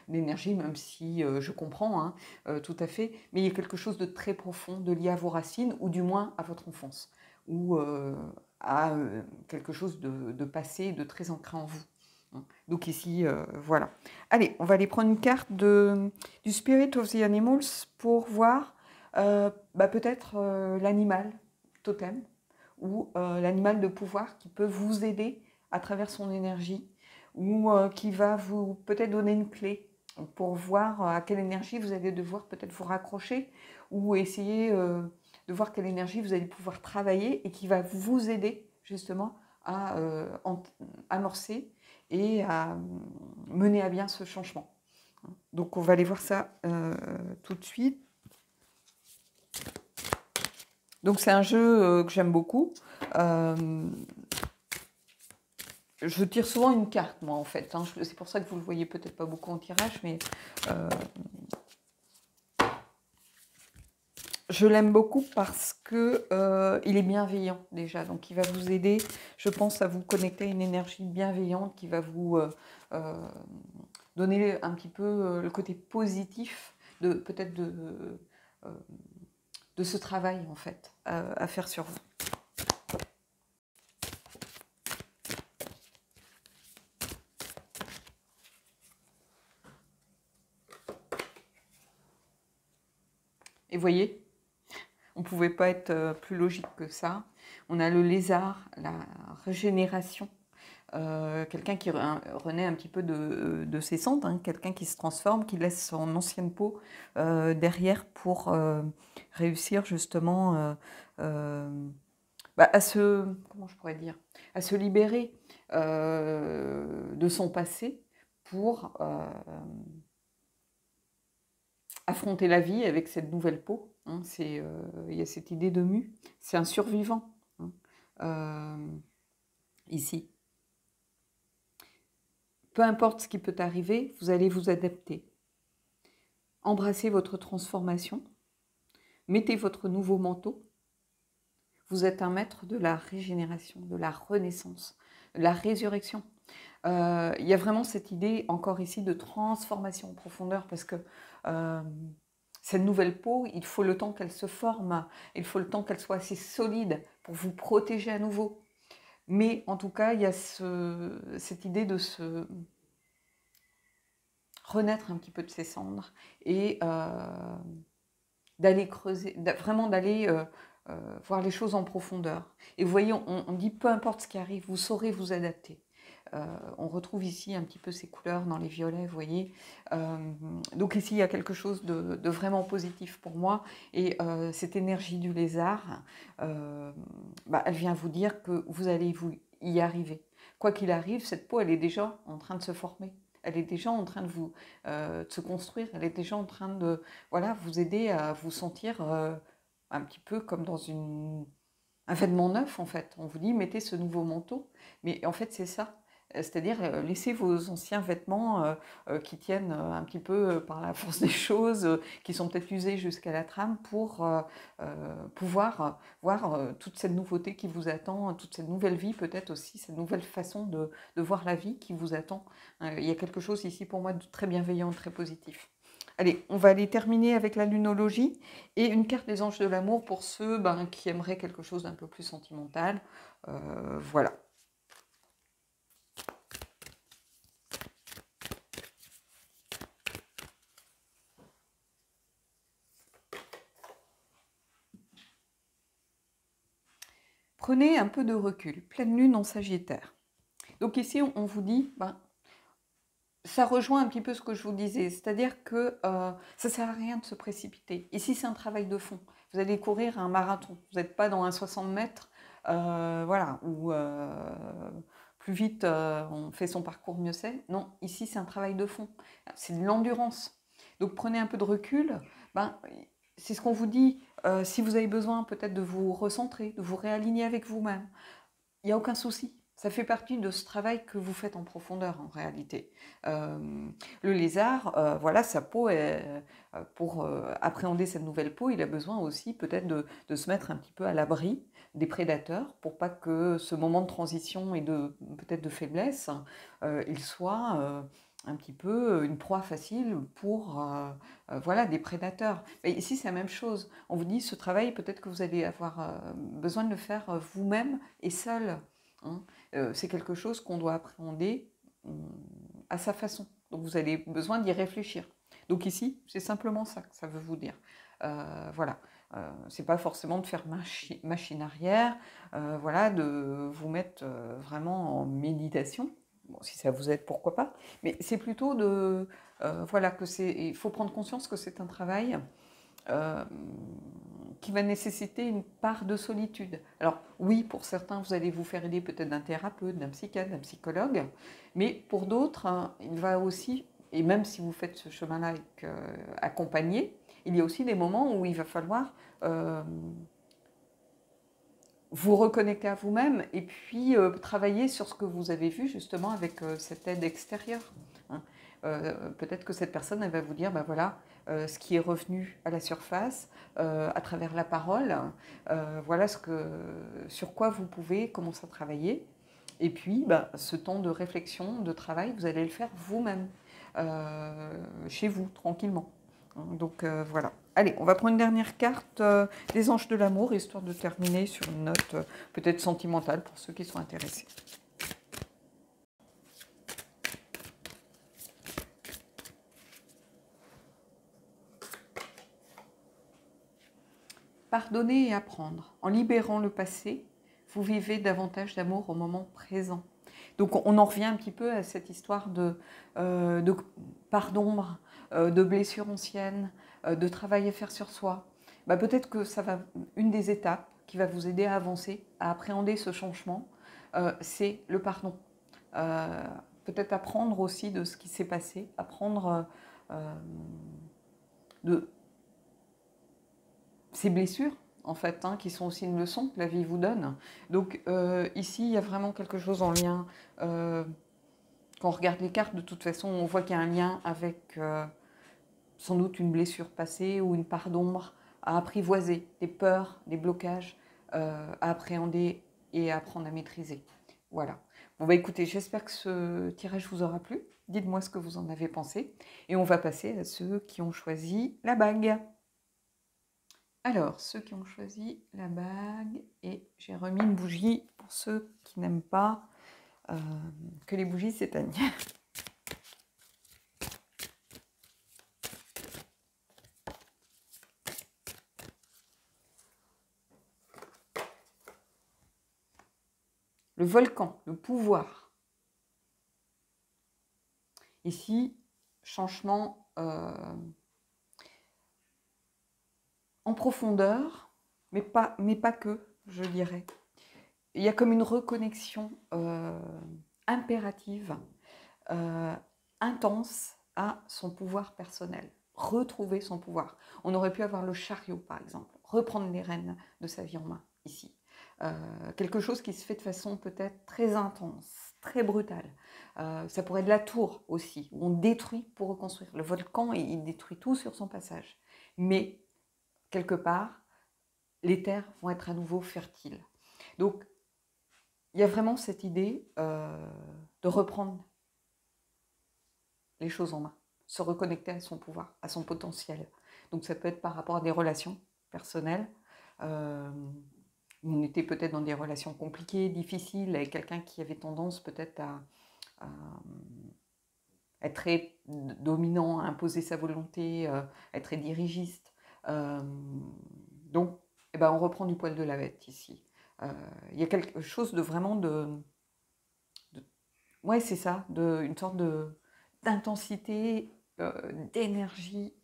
d'énergie, même si je comprends hein, tout à fait, mais il y a quelque chose de très profond, de lié à vos racines, ou du moins à votre enfance, ou à quelque chose de passé, de très ancré en vous. Donc ici, voilà. Allez, on va aller prendre une carte du Spirit of the Animals pour voir peut-être l'animal totem ou l'animal de pouvoir qui peut vous aider à travers son énergie ou qui va vous peut-être donner une clé pour voir à quelle énergie vous allez devoir peut-être vous raccrocher ou essayer de voir quelle énergie vous allez pouvoir travailler et qui va vous aider justement à amorcer et à mener à bien ce changement. Donc on va aller voir ça tout de suite. Donc c'est un jeu que j'aime beaucoup. Je tire souvent une carte, moi, en fait. Hein. C'est pour ça que vous ne le voyez peut-être pas beaucoup en tirage, mais je l'aime beaucoup parce que il est bienveillant, déjà. Donc, il va vous aider, je pense, à vous connecter à une énergie bienveillante qui va vous donner un petit peu le côté positif peut-être de ce travail, en fait, à faire sur vous. Et voyez, on ne pouvait pas être plus logique que ça. On a le lézard, la régénération, quelqu'un qui renaît un petit peu de ses cendres, hein, quelqu'un qui se transforme, qui laisse son ancienne peau derrière pour réussir justement comment je pourrais dire, à se libérer de son passé pour affronter la vie avec cette nouvelle peau. Hein, il y a cette idée de mue. C'est un survivant hein, ici. Peu importe ce qui peut arriver, vous allez vous adapter. Embrassez votre transformation. Mettez votre nouveau manteau. Vous êtes un maître de la régénération, de la renaissance, de la résurrection. Il y a vraiment cette idée, encore ici, de transformation en profondeur, parce que cette nouvelle peau, il faut le temps qu'elle se forme, il faut le temps qu'elle soit assez solide pour vous protéger à nouveau. Mais en tout cas, il y a cette idée de se renaître un petit peu de ses cendres et d'aller creuser, vraiment d'aller voir les choses en profondeur. Et vous voyez, on dit peu importe ce qui arrive, vous saurez vous adapter. On retrouve ici un petit peu ces couleurs dans les violets, vous voyez. Donc ici, il y a quelque chose de vraiment positif pour moi. Et cette énergie du lézard, elle vient vous dire que vous allez y arriver. Quoi qu'il arrive, cette peau, elle est déjà en train de se former. elle est déjà en train de se construire, elle est déjà en train de voilà, vous aider à vous sentir un petit peu comme dans un vêtement neuf en fait. On vous dit mettez ce nouveau manteau, mais en fait c'est ça. C'est-à-dire laissez vos anciens vêtements qui tiennent un petit peu par la force des choses, qui sont peut-être usés jusqu'à la trame pour pouvoir voir toute cette nouveauté qui vous attend, toute cette nouvelle vie peut-être aussi, cette nouvelle façon de voir la vie qui vous attend. Il y a quelque chose ici pour moi de très bienveillant, très positif. Allez, on va aller terminer avec la lunologie et une carte des anges de l'amour pour ceux qui aimeraient quelque chose d'un peu plus sentimental. Voilà. Prenez un peu de recul, pleine lune en Sagittaire. Donc ici, on vous dit, ça rejoint un petit peu ce que je vous disais, c'est-à-dire que ça ne sert à rien de se précipiter. Ici, c'est un travail de fond. Vous allez courir un marathon, vous n'êtes pas dans un 60 mètres, voilà, où plus vite on fait son parcours, mieux c'est. Non, ici, c'est un travail de fond, c'est de l'endurance. Donc prenez un peu de recul, c'est ce qu'on vous dit, si vous avez besoin peut-être de vous recentrer, de vous réaligner avec vous-même, il n'y a aucun souci. Ça fait partie de ce travail que vous faites en profondeur en réalité. Le lézard, voilà, sa peau, pour appréhender cette nouvelle peau, il a besoin aussi peut-être de se mettre un petit peu à l'abri des prédateurs pour pas que ce moment de transition et peut-être de faiblesse, il soit un petit peu une proie facile pour voilà, des prédateurs. Mais ici, c'est la même chose. On vous dit, ce travail, peut-être que vous allez avoir besoin de le faire vous-même et seul. Hein. C'est quelque chose qu'on doit appréhender à sa façon. Donc vous avez besoin d'y réfléchir. Donc ici, c'est simplement ça que ça veut vous dire. Voilà. C'est pas forcément de faire machine arrière, voilà, de vous mettre vraiment en méditation. Bon, si ça vous aide, pourquoi pas. Mais c'est plutôt de, voilà, que il faut prendre conscience que c'est un travail qui va nécessiter une part de solitude. Alors oui, pour certains, vous allez vous faire aider peut-être d'un thérapeute, d'un psychiatre, d'un psychologue, mais pour d'autres, il va aussi, et même si vous faites ce chemin-là accompagné, il y a aussi des moments où il va falloir vous reconnecter à vous-même et puis travailler sur ce que vous avez vu justement avec cette aide extérieure. Hein. Peut-être que cette personne, elle va vous dire, voilà, ce qui est revenu à la surface à travers la parole, voilà sur quoi vous pouvez commencer à travailler. Et puis, ce temps de réflexion, de travail, vous allez le faire vous-même, chez vous, tranquillement. Donc voilà. Allez, on va prendre une dernière carte des anges de l'amour, histoire de terminer sur une note peut-être sentimentale pour ceux qui sont intéressés. Pardonner et apprendre. En libérant le passé, vous vivez davantage d'amour au moment présent. Donc on en revient un petit peu à cette histoire de part d'ombre, de blessures anciennes, de travail à faire sur soi. Peut-être que ça va, une des étapes qui va vous aider à avancer, à appréhender ce changement, c'est le pardon. Peut-être apprendre aussi de ce qui s'est passé, apprendre de ces blessures, en fait, qui sont aussi une leçon que la vie vous donne. Donc ici, il y a vraiment quelque chose en lien. Quand on regarde les cartes, de toute façon, on voit qu'il y a un lien avec sans doute une blessure passée ou une part d'ombre à apprivoiser, des peurs, des blocages à appréhender et à apprendre à maîtriser. Voilà. Bon, écoutez, j'espère que ce tirage vous aura plu. Dites-moi ce que vous en avez pensé. Et on va passer à ceux qui ont choisi la bague. Alors, ceux qui ont choisi la bague, et j'ai remis une bougie pour ceux qui n'aiment pas que les bougies s'éteignent. Le volcan, le pouvoir. Ici, changement en profondeur, mais pas que, je dirais. Il y a comme une reconnexion impérative intense à son pouvoir personnel, retrouver son pouvoir. On aurait pu avoir le chariot, par exemple, reprendre les rênes de sa vie en main, ici. Quelque chose qui se fait de façon peut-être très intense, très brutale. Ça pourrait être la tour aussi, où on détruit pour reconstruire. Le volcan, il détruit tout sur son passage. Mais, quelque part, les terres vont être à nouveau fertiles. Donc, il y a vraiment cette idée de reprendre les choses en main, se reconnecter à son pouvoir, à son potentiel. Donc ça peut être par rapport à des relations personnelles. On était peut-être dans des relations compliquées, difficiles, avec quelqu'un qui avait tendance peut-être à être très dominant, à imposer sa volonté, à être très dirigiste. Donc, eh ben, on reprend du poil de la bête ici. Il y a quelque chose de vraiment ouais, c'est ça, une sorte d'intensité, d'énergie,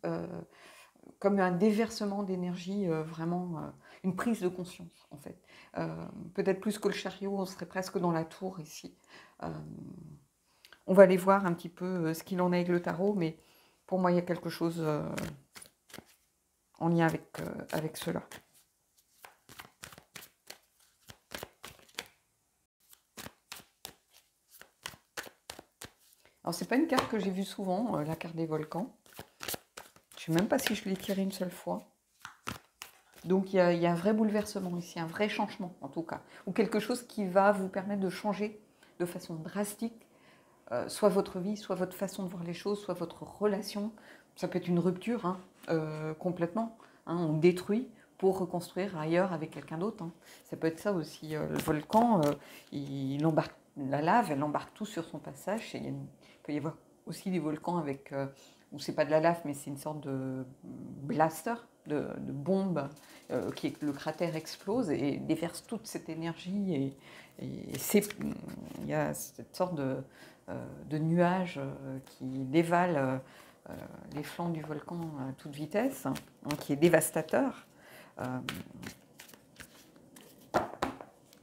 comme un déversement d'énergie, vraiment une prise de conscience en fait. Peut-être plus que le chariot, on serait presque dans la tour ici. On va aller voir un petit peu ce qu'il en est avec le tarot, mais pour moi il y a quelque chose en lien avec cela. Alors c'est pas une carte que j'ai vue souvent, la carte des volcans. Je sais même pas si je l'ai tirée une seule fois. Donc il y a un vrai bouleversement ici, un vrai changement en tout cas, ou quelque chose qui va vous permettre de changer de façon drastique, soit votre vie, soit votre façon de voir les choses, soit votre relation. Ça peut être une rupture, hein, complètement. Hein, on détruit pour reconstruire ailleurs avec quelqu'un d'autre. Hein. Ça peut être ça aussi. Le volcan, il embarque la lave, elle embarque tout sur son passage. Il peut y avoir aussi des volcans avec, où c'est pas de la lave, mais c'est une sorte de blaster, de bombe, le cratère explose et déverse toute cette énergie. Et il y a cette sorte de nuages qui dévalent les flancs du volcan à toute vitesse, hein, qui est dévastateur.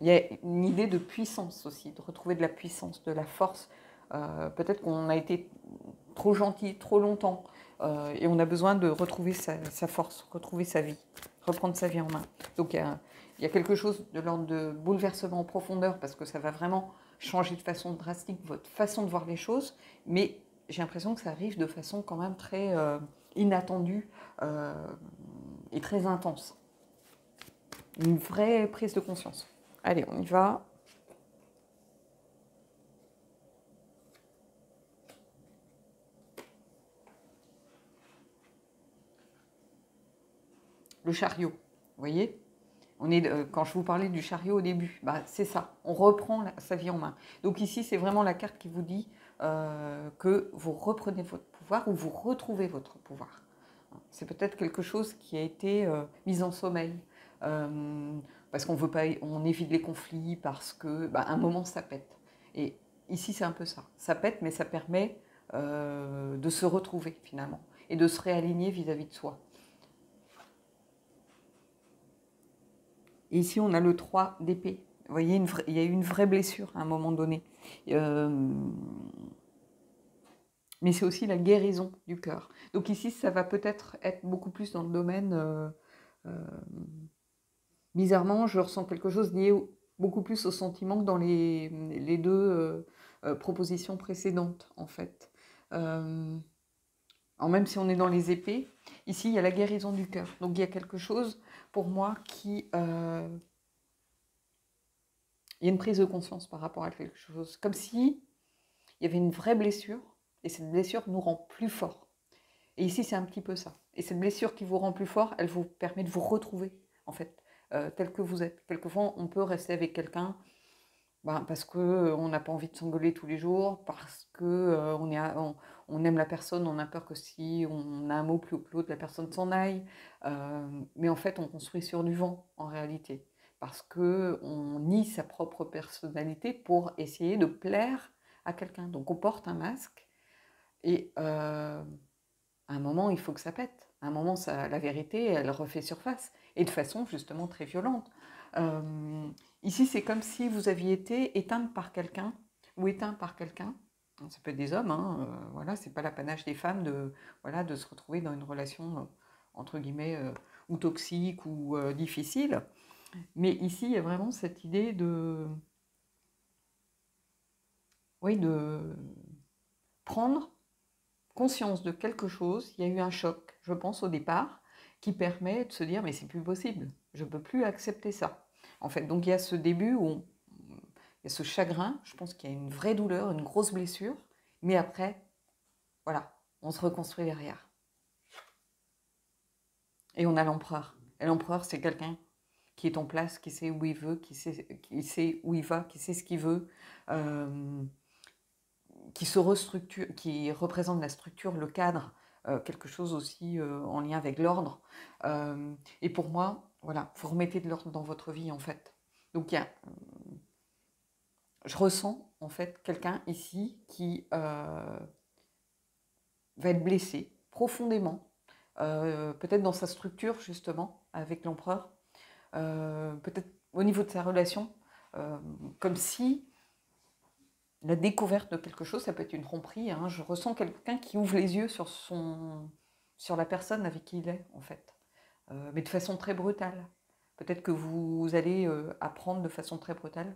Il y a une idée de puissance aussi, de retrouver de la puissance, de la force. Peut-être qu'on a été trop gentil, trop longtemps, et on a besoin de retrouver sa force, retrouver sa vie, reprendre sa vie en main. Donc il y a quelque chose de l'ordre de bouleversement en profondeur, parce que ça va vraiment changer de façon drastique votre façon de voir les choses, mais j'ai l'impression que ça arrive de façon quand même très inattendue et très intense. Une vraie prise de conscience. Allez, on y va. Le chariot, vous voyez, quand je vous parlais du chariot au début, bah, c'est ça, on reprend sa vie en main. Donc ici, c'est vraiment la carte qui vous dit que vous reprenez votre pouvoir ou vous retrouvez votre pouvoir. C'est peut-être quelque chose qui a été mis en sommeil, parce qu'on veut pas, on évite les conflits, parce que bah, un moment ça pète. Et ici, c'est un peu ça. Ça pète, mais ça permet de se retrouver finalement et de se réaligner vis-à-vis de soi. Et ici, on a le 3 d'épée. Vous voyez, il y a eu une vraie blessure à un moment donné. Mais c'est aussi la guérison du cœur. Donc ici, ça va peut-être être beaucoup plus dans le domaine... bizarrement, je ressens quelque chose lié beaucoup plus au sentiment que dans les deux propositions précédentes, en fait. Alors même si on est dans les épées, ici, il y a la guérison du cœur. Donc il y a quelque chose, pour moi, qui... il y a une prise de conscience par rapport à quelque chose. Comme si il y avait une vraie blessure, et cette blessure nous rend plus forts. Et ici, c'est un petit peu ça. Et cette blessure qui vous rend plus fort, elle vous permet de vous retrouver, en fait, tel que vous êtes. Quelquefois, on peut rester avec quelqu'un parce qu'on n'a pas envie de s'engueuler tous les jours, parce qu'on on aime la personne, on a peur que si on a un mot plus haut que l'autre, la personne s'en aille. Mais en fait, on construit sur du vent, en réalité. Parce qu'on nie sa propre personnalité pour essayer de plaire à quelqu'un. Donc on porte un masque et à un moment, il faut que ça pète. À un moment, la vérité, elle refait surface. Et de façon justement très violente. Ici, c'est comme si vous aviez été éteinte par quelqu'un ou éteint par quelqu'un. Ça peut être des hommes, hein, voilà, c'est pas l'apanage des femmes de, voilà, de se retrouver dans une relation, entre guillemets, ou toxique ou difficile. Mais ici, il y a vraiment cette idée de, oui, de prendre conscience de quelque chose. Il y a eu un choc, je pense, au départ, qui permet de se dire, mais c'est plus possible, je ne peux plus accepter ça. En fait, donc il y a ce début où il y a ce chagrin, je pense qu'il y a une vraie douleur, une grosse blessure, mais après, voilà, on se reconstruit derrière. Et on a l'empereur. Et l'empereur, c'est quelqu'un qui est en place, qui sait où il veut, qui sait où il va, qui sait ce qu'il veut, qui se restructure, qui représente la structure, le cadre, quelque chose aussi en lien avec l'ordre. Et pour moi, voilà, vous remettez de l'ordre dans votre vie, en fait. Donc, je ressens, en fait, quelqu'un ici qui va être blessé profondément, peut-être dans sa structure, justement, avec l'empereur, peut-être au niveau de sa relation, comme si la découverte de quelque chose, ça peut être une tromperie, hein. Je ressens quelqu'un qui ouvre les yeux sur la personne avec qui il est, en fait, mais de façon très brutale. Peut-être que vous allez apprendre de façon très brutale,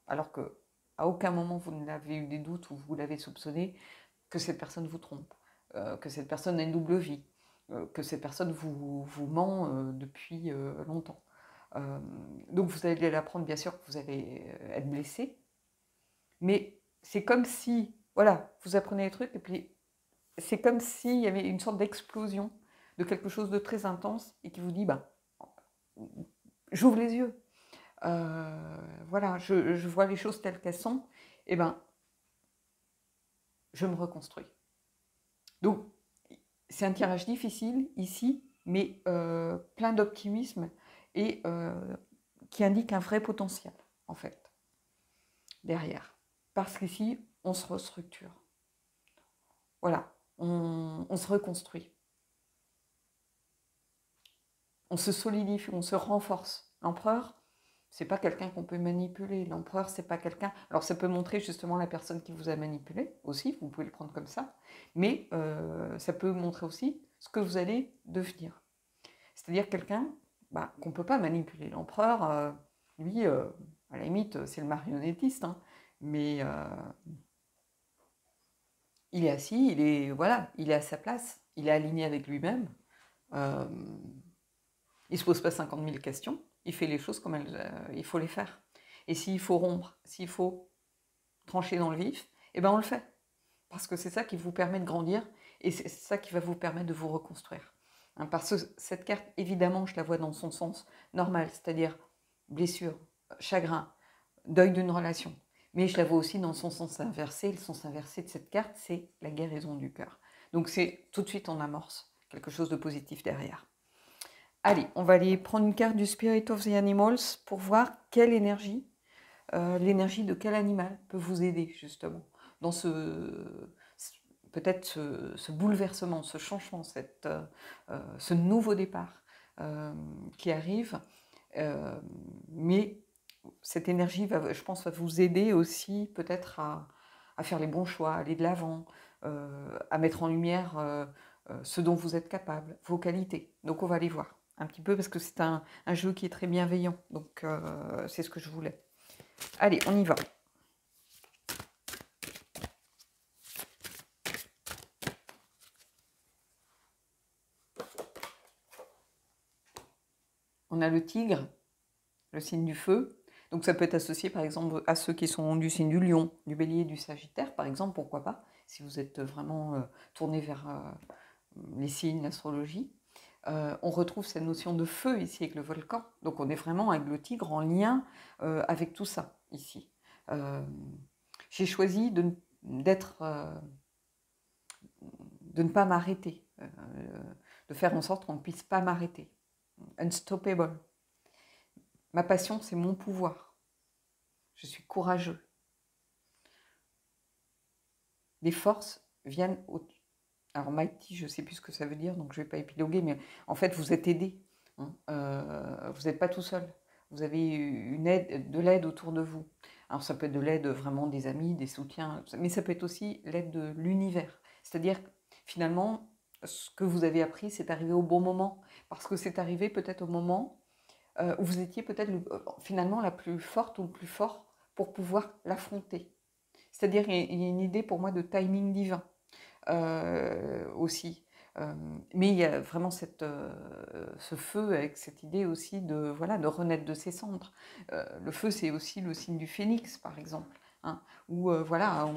alors que à aucun moment vous n'avez eu des doutes ou vous l'avez soupçonné, que cette personne vous trompe, que cette personne a une double vie, que cette personne vous ment depuis longtemps. Donc vous allez l'apprendre, bien sûr, que vous allez être blessé, mais c'est comme si, voilà, vous apprenez les trucs et puis c'est comme s'il y avait une sorte d'explosion de quelque chose de très intense et qui vous dit, bah, j'ouvre les yeux. Voilà, je vois les choses telles qu'elles sont, et ben, je me reconstruis. Donc, c'est un tirage difficile ici, mais plein d'optimisme et qui indique un vrai potentiel, en fait, derrière. Parce qu'ici, on se restructure. Voilà, on se reconstruit. On se solidifie, on se renforce. L'empereur, c'est pas quelqu'un qu'on peut manipuler. L'empereur, c'est pas quelqu'un. Alors, ça peut montrer justement la personne qui vous a manipulé aussi, vous pouvez le prendre comme ça, mais ça peut montrer aussi ce que vous allez devenir. C'est-à-dire quelqu'un qu'on ne peut pas manipuler. L'empereur, lui, à la limite, c'est le marionnettiste, hein, mais il est assis, voilà, il est à sa place, il est aligné avec lui-même. Il ne se pose pas 50 000 questions, il fait les choses comme il faut les faire. Et s'il faut rompre, s'il faut trancher dans le vif, eh ben on le fait. Parce que c'est ça qui vous permet de grandir et c'est ça qui va vous permettre de vous reconstruire. Hein, parce que cette carte, évidemment, je la vois dans son sens normal, c'est-à-dire blessure, chagrin, deuil d'une relation. Mais je la vois aussi dans son sens inversé. Le sens inversé de cette carte, c'est la guérison du cœur. Donc c'est tout de suite on amorce quelque chose de positif derrière. Allez, on va aller prendre une carte du Spirit of the Animals pour voir quelle énergie, l'énergie de quel animal peut vous aider justement dans peut-être ce bouleversement, ce changement, ce nouveau départ qui arrive. Mais cette énergie, je pense, va vous aider aussi peut-être à faire les bons choix, à aller de l'avant, à mettre en lumière ce dont vous êtes capable, vos qualités. Donc on va aller voir un petit peu parce que c'est un jeu qui est très bienveillant. Donc c'est ce que je voulais. Allez, on y va. On a le tigre, le signe du feu. Donc ça peut être associé par exemple à ceux qui sont du signe du lion, du bélier, du sagittaire par exemple, pourquoi pas, si vous êtes vraiment tourné vers les signes, l'astrologie. On retrouve cette notion de feu ici avec le volcan. Donc on est vraiment avec le tigre en lien avec tout ça ici. J'ai choisi de ne pas m'arrêter, de faire en sorte qu'on ne puisse pas m'arrêter. Unstoppable. Ma passion, c'est mon pouvoir. Je suis courageux. Les forces viennent Alors, mighty, je ne sais plus ce que ça veut dire, donc je ne vais pas épiloguer, mais en fait, vous êtes aidé. Hein. Vous n'êtes pas tout seul. Vous avez de l'aide autour de vous. Alors ça peut être de l'aide vraiment des amis, des soutiens, mais ça peut être aussi l'aide de l'univers. C'est-à-dire finalement, ce que vous avez appris, c'est arrivé au bon moment, parce que c'est arrivé peut-être au moment où vous étiez peut-être finalement la plus forte ou le plus fort pour pouvoir l'affronter. C'est-à-dire il y a une idée pour moi de timing divin aussi. Mais il y a vraiment ce feu avec cette idée aussi de, voilà, de renaître de ses cendres. Le feu, c'est aussi le signe du phénix, par exemple, hein, où voilà,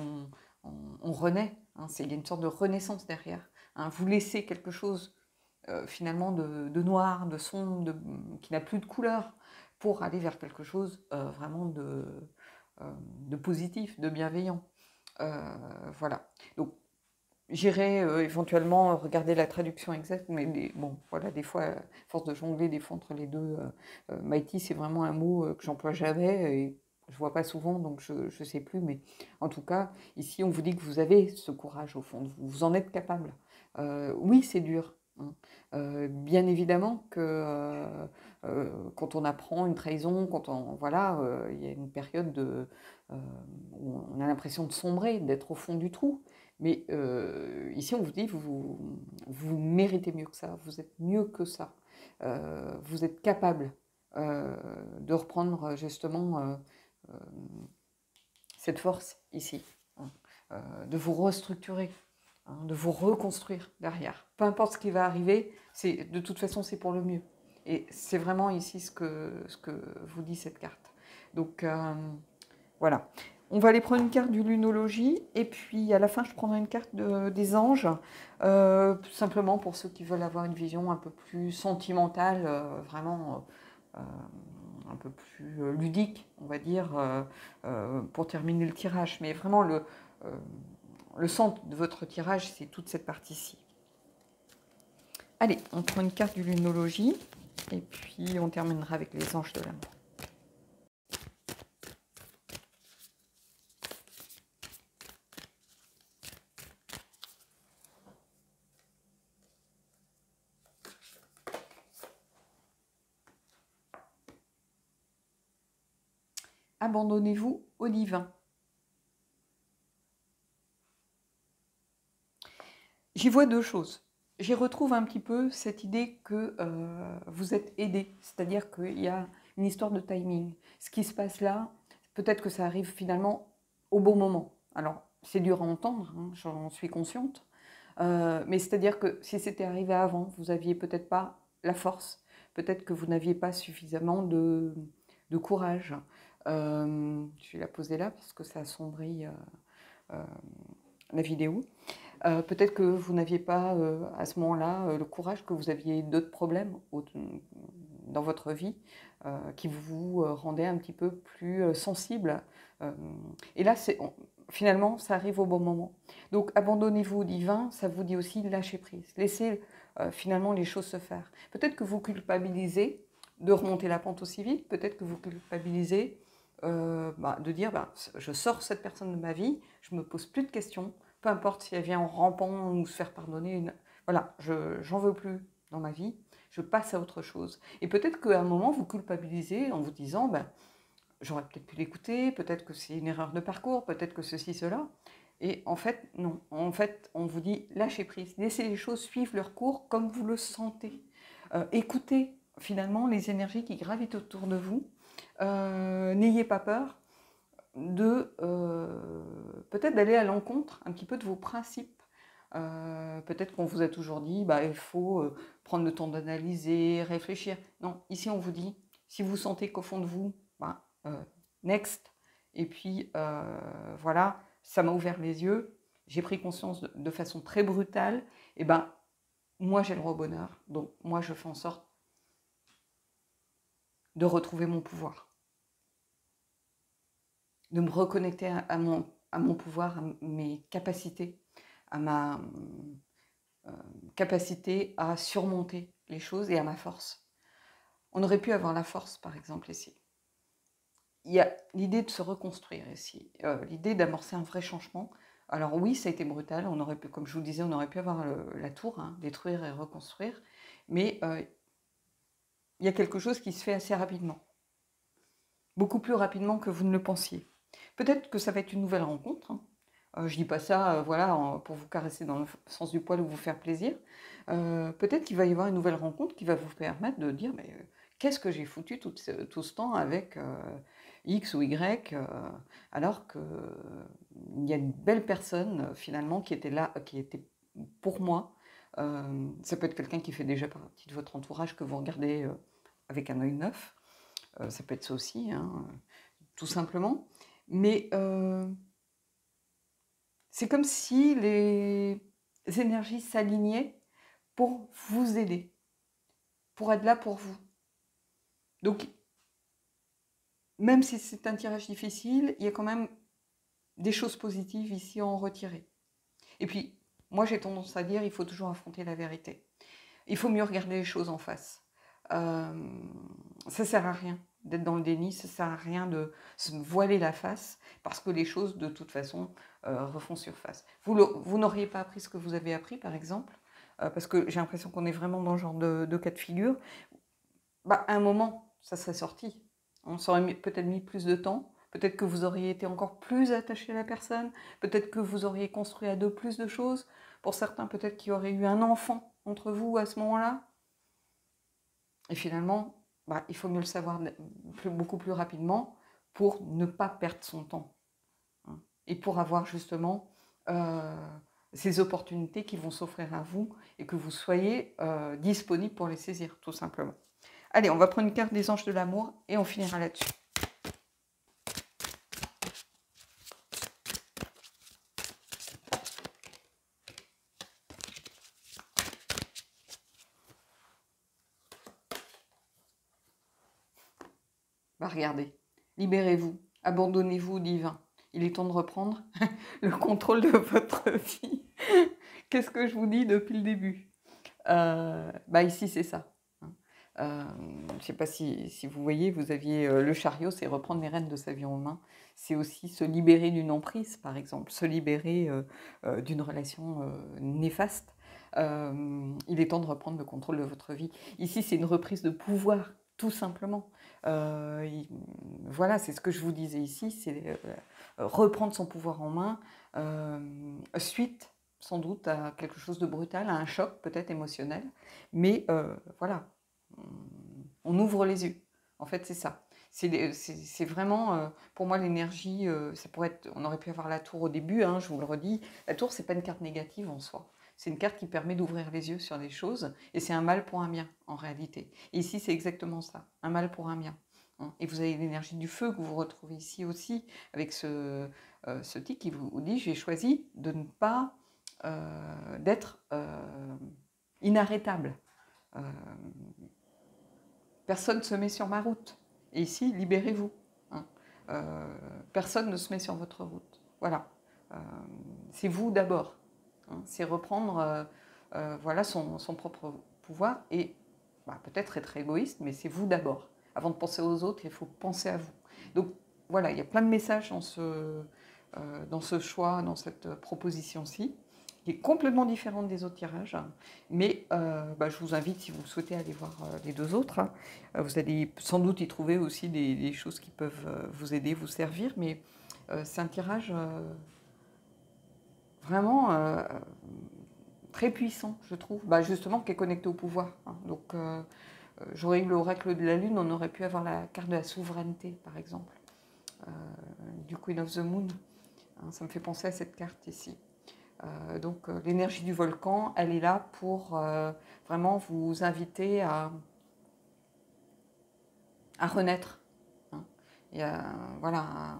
on renaît. Hein, il y a une sorte de renaissance derrière. Hein. Vous laissez quelque chose finalement de noir, de sombre, qui n'a plus de couleur, pour aller vers quelque chose vraiment de positif, de bienveillant. Voilà. Donc, j'irai éventuellement regarder la traduction exacte, mais bon, voilà, des fois, à force de jongler des fois entre les deux, Mighty, c'est vraiment un mot que j'emploie jamais et je vois pas souvent, donc je ne sais plus, mais en tout cas, ici, on vous dit que vous avez ce courage au fond, vous en êtes capable. Oui, c'est dur. Hein. Bien évidemment que quand on apprend une trahison, quand on voilà, il y a une période où on a l'impression de sombrer, d'être au fond du trou. Mais ici, on vous dit, vous méritez mieux que ça, vous êtes mieux que ça, vous êtes capable de reprendre justement euh, cette force ici, hein, de vous restructurer, hein, de vous reconstruire derrière. Peu importe ce qui va arriver, de toute façon, c'est pour le mieux. Et c'est vraiment ici ce que vous dit cette carte. Donc, voilà. On va aller prendre une carte du lunologie et puis à la fin je prendrai une carte des anges, simplement pour ceux qui veulent avoir une vision un peu plus sentimentale, vraiment un peu plus ludique, on va dire, pour terminer le tirage. Mais vraiment le centre de votre tirage, c'est toute cette partie-ci. Allez, on prend une carte du lunologie et puis on terminera avec les anges de l'amour. Abandonnez-vous au divin. J'y vois deux choses. J'y retrouve un petit peu cette idée que vous êtes aidé, c'est-à-dire qu'il y a une histoire de timing. Ce qui se passe là, peut-être que ça arrive finalement au bon moment. Alors, c'est dur à entendre, hein, j'en suis consciente, mais c'est-à-dire que si c'était arrivé avant, vous n'aviez peut-être pas la force, peut-être que vous n'aviez pas suffisamment de courage. Je vais la poser là parce que ça assombrit la vidéo. Peut-être que vous n'aviez pas à ce moment-là le courage, que vous aviez d'autres problèmes dans votre vie qui vous rendaient un petit peu plus sensible. Et là, finalement, ça arrive au bon moment. Donc, abandonnez-vous au divin, ça vous dit aussi lâcher prise. Laissez finalement les choses se faire. Peut-être que vous culpabilisez de remonter la pente aussi vite, peut-être que vous culpabilisez de dire je sors cette personne de ma vie, je ne me pose plus de questions, peu importe si elle vient en rampant ou se faire pardonner. Voilà, j'en veux plus dans ma vie, je passe à autre chose. Et peut-être qu'à un moment, vous culpabilisez en vous disant, j'aurais peut-être pu l'écouter, peut-être que c'est une erreur de parcours, peut-être que ceci, cela. Et en fait, non. En fait, on vous dit, lâchez prise, laissez les choses suivre leur cours comme vous le sentez. Écoutez finalement les énergies qui gravitent autour de vous. N'ayez pas peur de peut-être d'aller à l'encontre un petit peu de vos principes. Peut-être qu'on vous a toujours dit, il faut prendre le temps d'analyser, réfléchir. Non, ici on vous dit, si vous sentez qu'au fond de vous, next. Et puis voilà, ça m'a ouvert les yeux. J'ai pris conscience de façon très brutale. Et moi j'ai le droit au bonheur. Donc moi je fais en sorte de retrouver mon pouvoir, de me reconnecter à mon pouvoir, à mes capacités, à ma capacité à surmonter les choses et à ma force. On aurait pu avoir la force, par exemple, ici. Il y a l'idée de se reconstruire ici, l'idée d'amorcer un vrai changement. Alors oui, ça a été brutal, on aurait pu, comme je vous le disais, on aurait pu avoir la tour, hein, détruire et reconstruire, mais il y a quelque chose qui se fait assez rapidement. Beaucoup plus rapidement que vous ne le pensiez. Peut-être que ça va être une nouvelle rencontre, hein. Je dis pas ça voilà, pour vous caresser dans le sens du poil ou vous faire plaisir. Peut-être qu'il va y avoir une nouvelle rencontre qui va vous permettre de dire mais, qu'est-ce que j'ai foutu tout ce temps avec X ou Y, alors qu'il y a une belle personne finalement qui était là, qui était pour moi. Ça peut être quelqu'un qui fait déjà partie de votre entourage que vous regardez avec un œil neuf. Ça peut être ça aussi, hein, tout simplement. Mais c'est comme si les énergies s'alignaient pour vous aider, pour être là pour vous. Donc, même si c'est un tirage difficile, il y a quand même des choses positives ici à en retirer. Et puis, moi j'ai tendance à dire, il faut toujours affronter la vérité. Il faut mieux regarder les choses en face. Ça sert à rien d'être dans le déni, ça sert à rien de se voiler la face, parce que les choses, de toute façon, refont surface. Vous n'auriez pas appris ce que vous avez appris, par exemple, parce que j'ai l'impression qu'on est vraiment dans ce genre de cas de figure. Bah, à un moment, ça serait sorti. On s'aurait peut-être mis plus de temps, peut-être que vous auriez été encore plus attaché à la personne, peut-être que vous auriez construit à deux plus de choses. Pour certains, peut-être qu'il y aurait eu un enfant entre vous à ce moment-là. Et finalement, bah, il faut mieux le savoir beaucoup plus rapidement pour ne pas perdre son temps, hein, et pour avoir justement ces opportunités qui vont s'offrir à vous et que vous soyez disponible pour les saisir, tout simplement. Allez, on va prendre une carte des anges de l'amour et on finira là-dessus. Bah, regardez, libérez-vous, abandonnez-vous au divin. Il est temps de reprendre le contrôle de votre vie. Qu'est-ce que je vous dis depuis le début? Bah ici, c'est ça. Je ne sais pas si vous voyez, vous aviez le chariot, c'est reprendre les rênes de sa vie en main. C'est aussi se libérer d'une emprise, par exemple, se libérer d'une relation néfaste. Il est temps de reprendre le contrôle de votre vie. Ici, c'est une reprise de pouvoir, tout simplement. Voilà, c'est ce que je vous disais ici, c'est reprendre son pouvoir en main, suite sans doute à quelque chose de brutal, à un choc peut-être émotionnel, mais voilà, on ouvre les yeux. En fait, c'est ça. C'est vraiment, pour moi, l'énergie, ça pourrait être, on aurait pu avoir la tour au début, hein, je vous le redis. La tour, c'est pas une carte négative en soi. C'est une carte qui permet d'ouvrir les yeux sur des choses, et c'est un mal pour un bien, en réalité. Et ici, c'est exactement ça, un mal pour un bien, hein. Et vous avez l'énergie du feu que vous retrouvez ici aussi, avec ce tic qui vous dit, j'ai choisi de ne pas d'être inarrêtable. Personne ne se met sur ma route. Et ici, libérez-vous, hein. Personne ne se met sur votre route. Voilà. C'est vous d'abord, hein. C'est reprendre voilà, son propre pouvoir et bah, peut-être être égoïste, mais c'est vous d'abord. Avant de penser aux autres, il faut penser à vous. Donc voilà, il y a plein de messages dans ce choix, dans cette proposition-ci, qui est complètement différente des autres tirages. Mais bah, je vous invite, si vous souhaitez, aller voir les deux autres, hein. Vous allez sans doute y trouver aussi des choses qui peuvent vous aider, vous servir. Mais c'est un tirage vraiment très puissant, je trouve. Bah, justement, qui est connecté au pouvoir, hein. Donc, j'aurais eu l'oracle de la Lune, on aurait pu avoir la carte de la souveraineté, par exemple, du Queen of the Moon, hein. Ça me fait penser à cette carte ici. Donc l'énergie du volcan, elle est là pour vraiment vous inviter à renaître, hein. Et voilà, à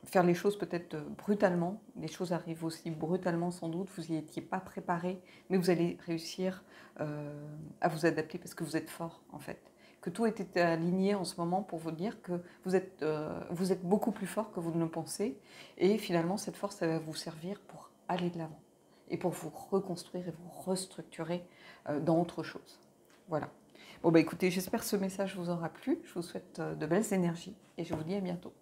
faire les choses peut-être brutalement. Les choses arrivent aussi brutalement sans doute, vous n'y étiez pas préparé, mais vous allez réussir à vous adapter parce que vous êtes fort en fait. Que tout était aligné en ce moment pour vous dire que vous êtes beaucoup plus fort que vous ne le pensez. Et finalement, cette force, elle va vous servir pour aller de l'avant et pour vous reconstruire et vous restructurer dans autre chose. Voilà. Bon, bah écoutez, j'espère que ce message vous aura plu. Je vous souhaite de belles énergies et je vous dis à bientôt.